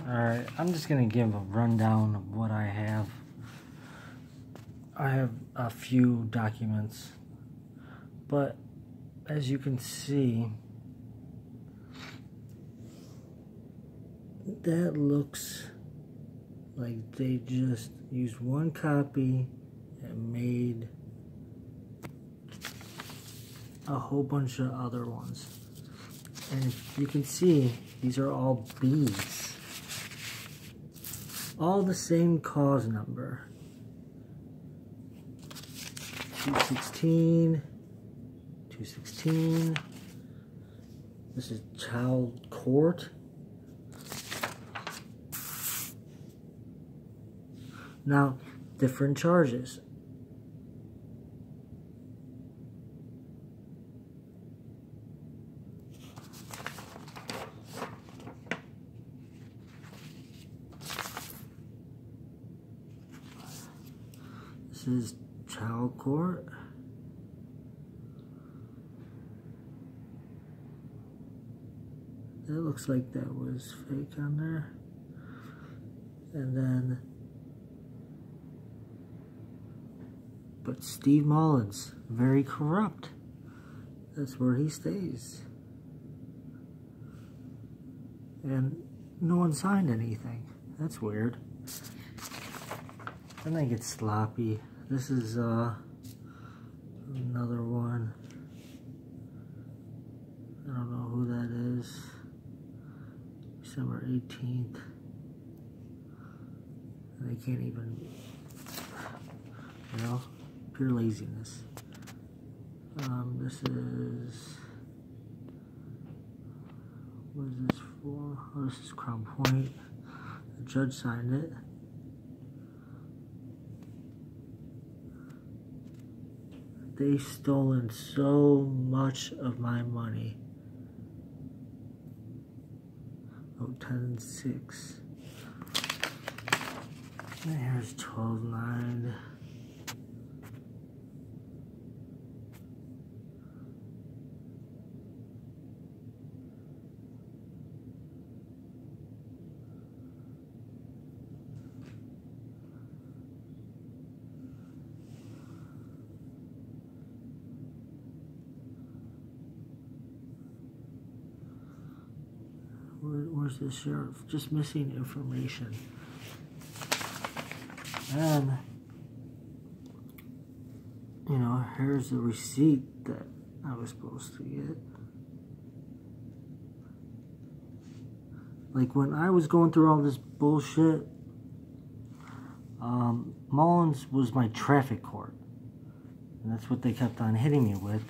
Alright, I'm just going to give a rundown of what I have. I have a few documents, but as you can see, that looks like they just used one copy and made a whole bunch of other ones. And you can see these are all B's. All the same cause number. 216, 216. This is child court. Now, different charges. This is child court. It looks like that was fake on there. And then, but Steve Mullins, very corrupt. That's where he stays. And no one signed anything. That's weird. Then they get sloppy. This is another one. I don't know who that is. December 18th. And they can't even, you know, pure laziness. This is, what is this for? Oh, this is Crown Point. The judge signed it. They've stolen so much of my money. Oh, 10-6. And here's 12-9. Where's the sheriff? Just missing information. And, you know, here's the receipt that I was supposed to get. Like, when I was going through all this bullshit, Mullins was my traffic court. And that's what they kept on hitting me with,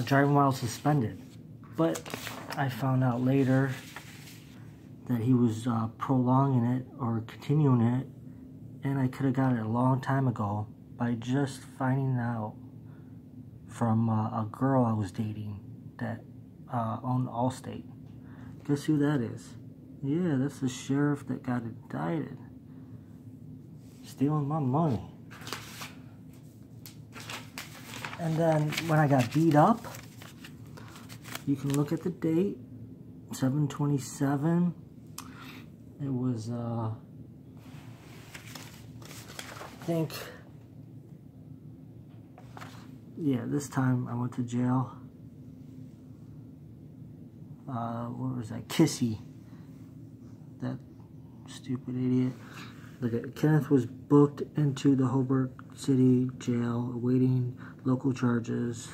driving while suspended. But I found out later that he was prolonging it or continuing it, and I could have got it a long time ago by just finding out from a girl I was dating that owned Allstate. Guess who that is? Yeah, that's the sheriff that got indicted. Stealing my money. And then when I got beat up, you can look at the date, 7/27. It was, I think, yeah, this time I went to jail. What was that? Kissy. That stupid idiot. Look at Kenneth was booked into the Hobart City Jail, awaiting local charges.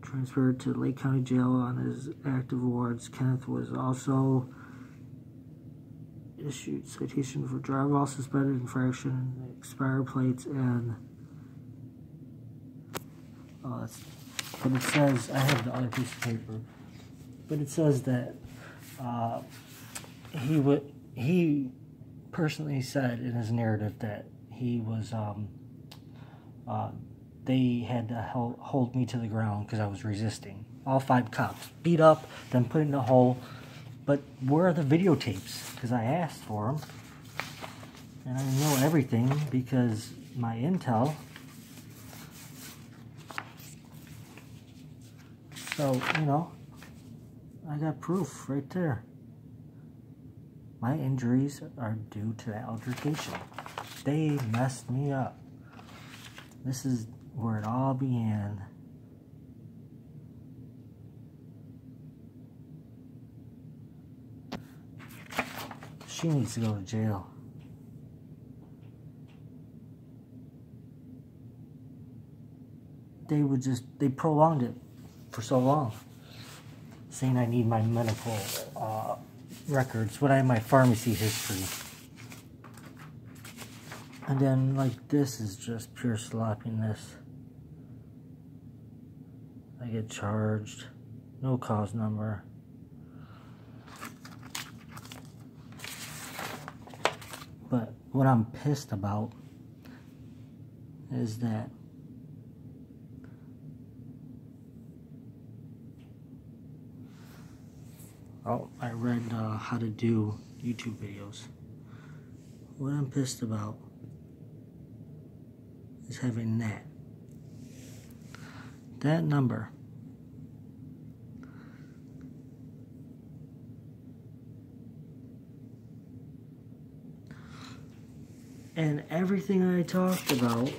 Transferred to Lake County Jail on his active warrants. Kenneth was also issued citation for driver while suspended infraction, expired plates, and but it says, I have the other piece of paper, but it says that he personally said in his narrative that he was they had to hold me to the ground because I was resisting. All 5 cops beat up, then put in a hole. But where are the videotapes? Because I asked for them, and I know everything because my intel So, you know, I got proof right there. My injuries are due to that altercation. They messed me up. This is where it all began. She needs to go to jail. They prolonged it for so long, saying I need my medical records, when I have my pharmacy history. And then, like, this is just pure sloppiness. I get charged, no cause number. But what I'm pissed about is that I read how to do YouTube videos. What I'm pissed about is having that number. And everything I talked about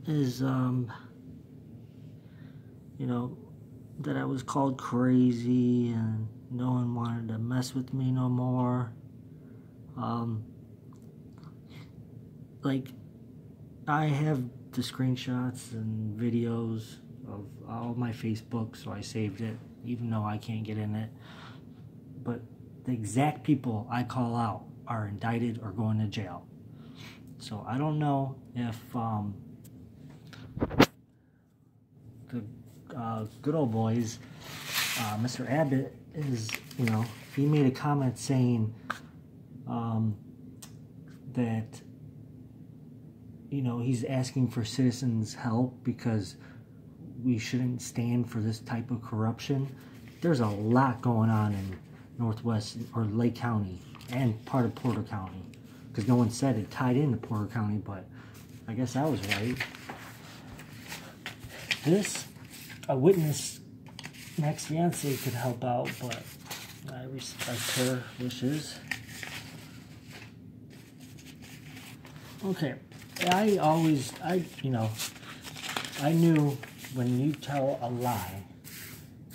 is, you know, that I was called crazy and no one wanted to mess with me no more. Like, I have the screenshots and videos of all my Facebook, so I saved it, even though I can't get in it. But the exact people I call out are indicted or going to jail. So I don't know if the good old boys, Mr. Abbott, is, you know, he made a comment saying that, you know, he's asking for citizens' help because we shouldn't stand for this type of corruption. There's a lot going on in Northwest or Lake County and part of Porter County, because no one said it tied into Porter County, but I guess I was right. A witness, my ex-fiance, could help out, but I respect her wishes. Okay, I knew when you tell a lie,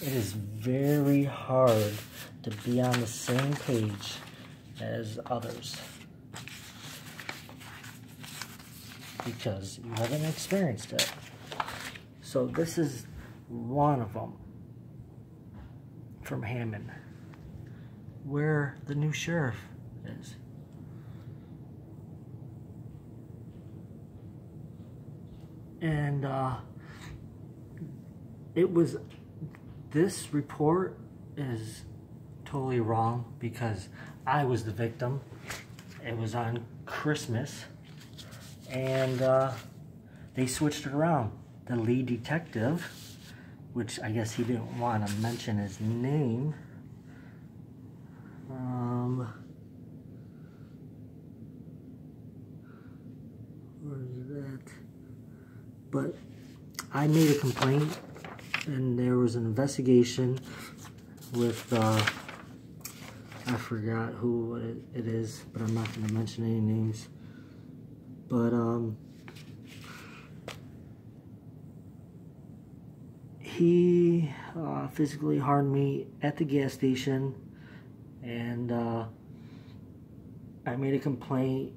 it is very hard to be on the same page as others, because you haven't experienced it. So this is one of them from Hammond, where the new sheriff is. And this report is totally wrong because I was the victim. It was on Christmas, and they switched it around. The lead detective, which I guess he didn't want to mention his name, where's that? But I made a complaint, and there was an investigation with, I forgot who it is, but I'm not going to mention any names. But, he physically harmed me at the gas station, and I made a complaint,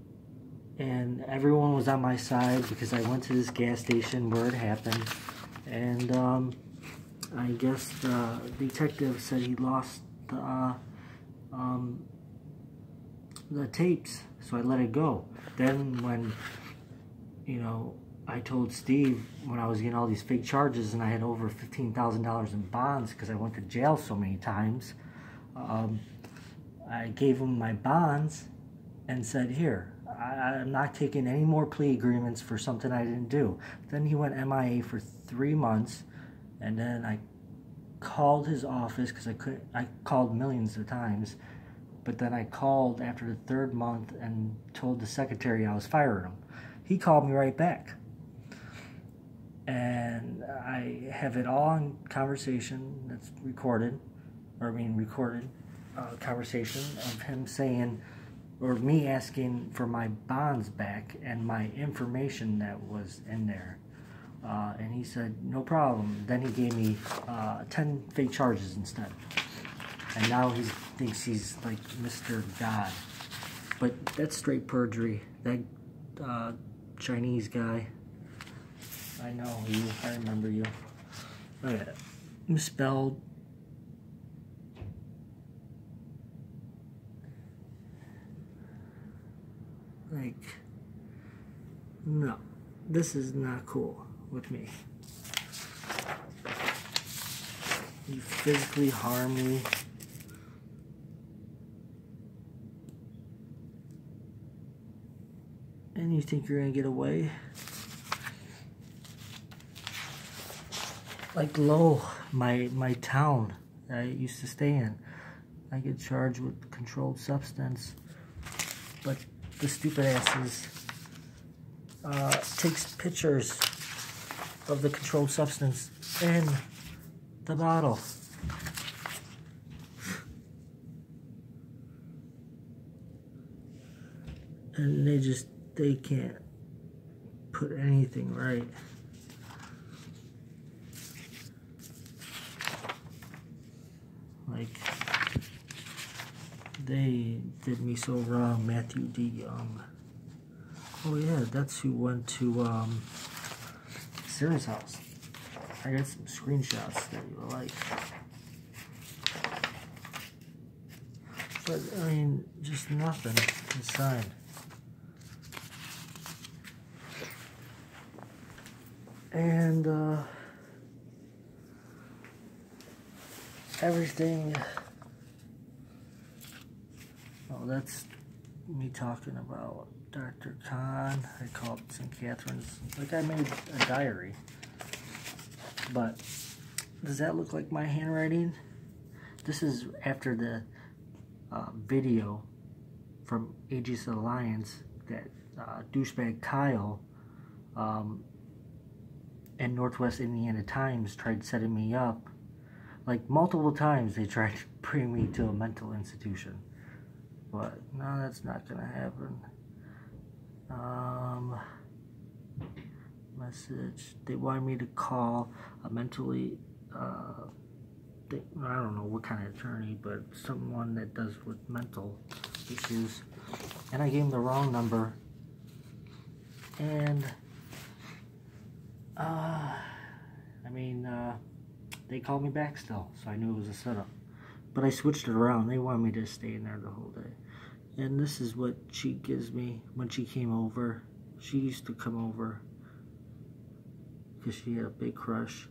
and everyone was on my side because I went to this gas station where it happened, and I guess the detective said he lost the tapes, so I let it go. Then when, you know, I told Steve when I was getting all these fake charges and I had over $15,000 in bonds because I went to jail so many times, I gave him my bonds and said, here, I'm not taking any more plea agreements for something I didn't do. Then he went MIA for 3 months, and then I called his office because I called millions of times, but then I called after the 3rd month and told the secretary I was firing him. He called me right back. and I have it all on conversation that's recorded, conversation of him saying, or me asking for my bonds back and my information that was in there. And he said, no problem. Then he gave me 10 fake charges instead. And now he thinks he's like Mr. God. But that's straight perjury. That Chinese guy. I know you. I remember you. Look at it. Misspelled. Like, no. This is not cool with me. You physically harm me. And you think you're gonna get away? Like Lowell, my town that I used to stay in, I get charged with controlled substance, but the stupid asses takes pictures of the controlled substance in the bottle. And they can't put anything right. Like, they did me so wrong. Matthew D. Young. Oh yeah, that's who went to Sarah's house. I got some screenshots that you will like. But I mean, just nothing to sign. And everything. Oh, that's me talking about Dr. Khan. I called St. Catherine's. Like, I made a diary. But does that look like my handwriting? This is after the video from Aegis Alliance that douchebag Kyle and Northwest Indiana Times tried setting me up. Like, multiple times they tried to bring me to a mental institution. But no, that's not gonna happen. Message. They wanted me to call a mentally, I don't know what kind of attorney, but someone that does with mental issues. And I gave them the wrong number. And, they called me back still, so I knew it was a setup. But I switched it around. They wanted me to stay in there the whole day. And this is what she gives me when she came over. She used to come over because she had a big crush.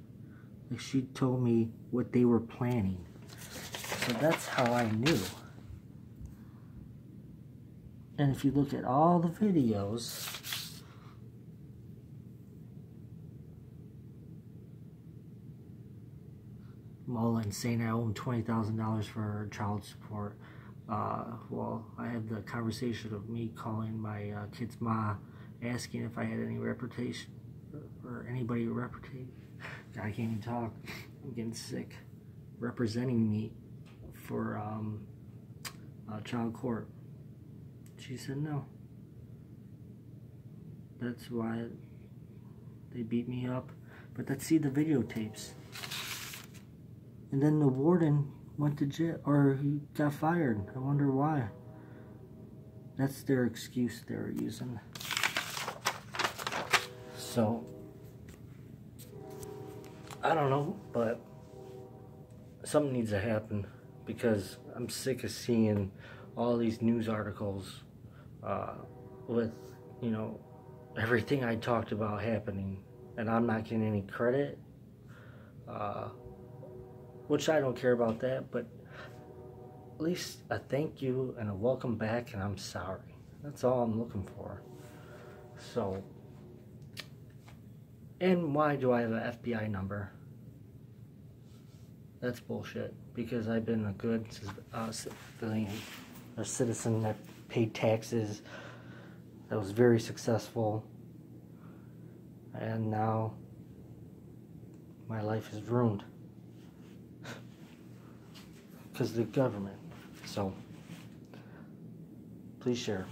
Like, she told me what they were planning. So that's how I knew. And if you look at all the videos, Mullen saying I owe him $20,000 for child support. Well, I had the conversation of me calling my kid's ma, asking if I had any reputation or anybody reputation. I can't even talk. I'm getting sick. Representing me for child court. She said no. That's why they beat me up. But let's see the videotapes. And then the warden went to jail, or he got fired. I wonder why. That's their excuse they were using. So, I don't know, but something needs to happen because I'm sick of seeing all these news articles with, you know, everything I talked about happening, and I'm not getting any credit. Which I don't care about that, but at least a thank you and a welcome back and I'm sorry. That's all I'm looking for. So, and why do I have an FBI number? That's bullshit, because I've been a good civilian, a citizen that paid taxes, that was very successful, and now my life is ruined because of the government. So please share.